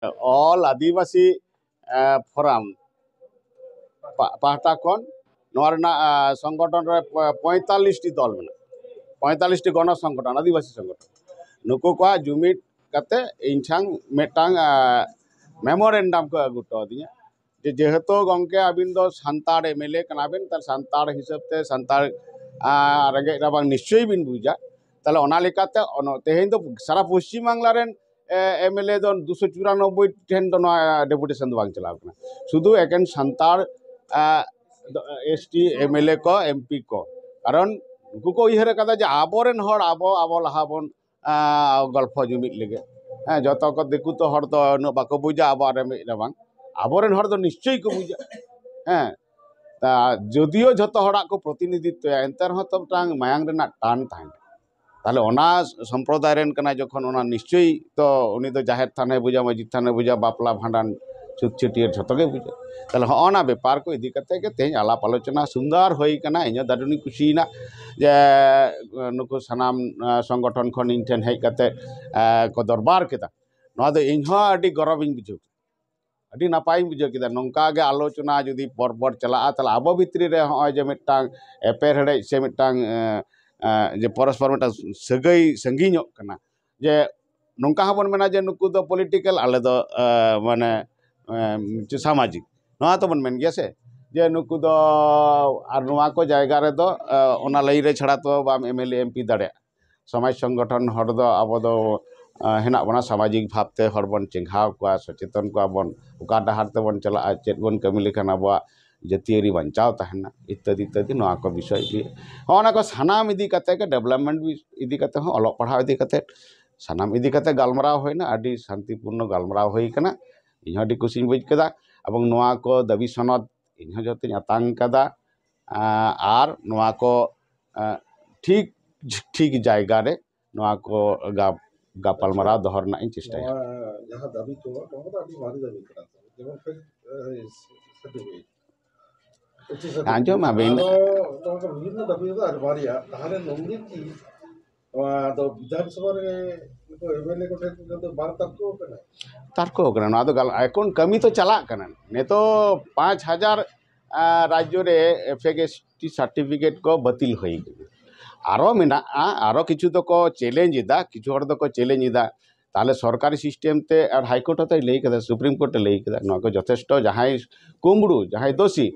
all आदिवासी forum पाहटा खन संगठन रे 45 टी दल में 45 टी गण संगठन आदिवासी संगठन नुकु को जुमिट कते इनछांग मेटांग मेमोरेंडम को अगुटो दिया जेहेतु गंके अबिन दो संतार एमएलए कनाबिन तर संतार हिसाब ते संतार रेगे राबांग निश्चय बिन बुझा ताले ओना लेकाते तेहेन दो सारा पश्चिम बांग्ला रेन एमएलए दो 294 ठेन दो डेपुटेशन दो बांग चलाव कना शुधु एकेन संतार एसटी एमएलए को एमपी को कारण उनको को इहर कदा जे आबोरेन हर आबो लहाबन गल्प जुमित लेगे जत को देखु तो हर दो न बाको बुझा आबो रेमे राबांग आबोरेन हर दो निश्चय को बुझा जदियो झतो हड़ा को प्रतिनिधित्व एंतर हो तब टांग मायांग रेना टान थान ताले ओना संप्रदाय रेन कना जखन ओना निश्चय तो उनी तो जाहिर थाने बुझा मस्जिद थाने बुझा बापला भांडान छुत छटियर झतो के बुझा ताले होना व्यापार को इदी कते के तेज आलाप आलोचना सुंदर होई कना इना दारुनी खुशीना जे नुको सनाम संगठन खन इन ठेन हेज कते को दरबार केदा नवा दो इनहो अडी गौरविन बुझो अभी नपाई बुझे कि नौका के आलोचना जुदी पर चला तला अब भित्री रे हो जे मिटांग एपेर हेड़े से मिटांग जे परस्पर मिटांग सगई संगीño कना जे नौका हबन मेना जे नुकु दो पॉलिटिकल आले दो माने सामाजिक नवा तो बन मेन गया से जे नुकु दो आर नवा को जायगा रे दो ओना लई रे छड़ा तो बाम एमएलए एमपी दाड़े समाज संगठन हर दो अब दो हेना बना सामाजिक भावते हर बन चेंघाव को सचेतन को बन उका डहार ते बन चला चेत बन कमी लेखान अब जतियारी बचाव तहना इत्यादि इत्यादि नवा को विषय भी होना को सानाम इदी कते के डेवलपमेंट भी इदी कते हो अलग पढ़ाव इदी कते सानाम इदी कते गालमराव होइना आदि शांतिपूर्ण गालमराव होई कना इहो आदि कुसिन बुझ कदा एवं नवा को दाबी सनद इहो जते आतांग कदा आर नवा को ठीक ठीक जायगा रे नवा को गापालमाराव दोहर ना इन चेष्टा जहां दाबी को आदि मारी दाबी करा जेमन फिर सर्टिफिकेट आंजो मा बेन तो विभिन्न दाबी तो आरबारिया ताहले नंदी की तो विधानसभा रे तो एमएलए को तो बार तारको कना ना तो गल एकोन कमी तो चला कना ने तो 5000 राज्य रे एफएसटी सर्टिफिकेट को बातिल होई आरो मेना आरो किछु तो को चैलेंज इदा किछु हर तो को चैलेंज इदा ताले सरकारी सिस्टम ते और हाईकोर्ट तो लई कदा सुप्रीम कोर्ट लई कदा न को यथेष्ट जहां कुमड़ू जहां दोषी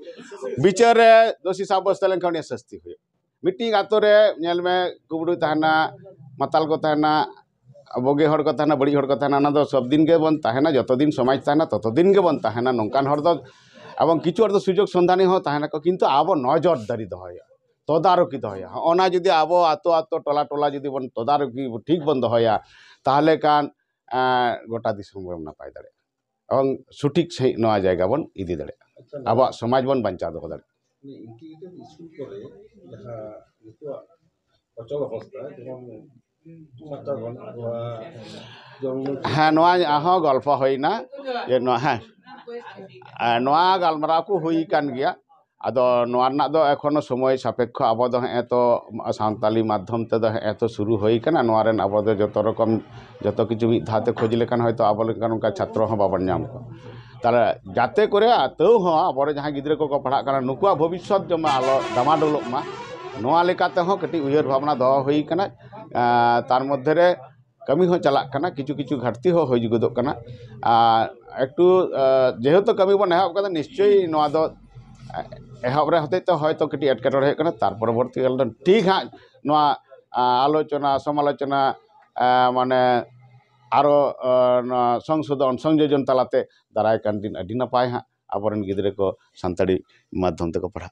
विचार दोषी साब्यस्त लेन सस्ती हुए मीटिंग आतो रे नेल में कुमड़ू तहना माताल को तहना बोगे हर को तहना बड़ी हर को तहना ना दो सब दिन के बन तहना जतो दिन समाज तहना ततो दिन के बन तहना नोकान हर दो एवं किछु हर दो सुजोग संधानी हो तहना को किंतु आबो नजरदारी दहया तदारकी दहया ओना जुदी आबो आतो आतो टोला टोला जुदी बन तदारकी ठीक बन दहया ताहले कान गोटा दिसम बन नापाय दाड़े एवं सठिक सही नवा जायगा बन इदी दाड़े आबो समाज बन बंचा दो दाड़े स्कूल करे जहां नितो अचल अवस्था जेमन हाँ नवा आहो गल्प होइना जे हाँ नवा गालमराव को हुई कान गया आदो नवा ना दो एखोनो समय सापेक्ष आबो दो हे तो सानताली माध्यम ते दो हे तो शुरू होई कना नवा रेन आबो दो जतो रकम जतो किछु मिद धाते खोज लेखान हयतो आबो लेखान उनका छात्र हो बाबन नाम को ताले जाते करे तो हो आबो जहां गिद्रे को पढ़ा कना नुकुआ भविष्यत जमा आलो दामाडोलक मा नवा लेकाते हो कटी उयहर भावना दो होई कना तार मध्य रे कमी हो चला कना किछु किछु घाटती हो होई गदो कना एकटू जेहेतु कमी बन एहब कदा निश्चय नवा दो एहब रे होते तो हयतो कटी एटकेटोड़े कना तार परवर्ती काल ठीक हाँ नवा आलोचना समालोचना माने आरो संशोधन संयोजन तलाते दाराय कान दिन अडी नपाय हाँ आबोरेन गिद्रे को सानताड़ी माध्यम ते को पढ़ा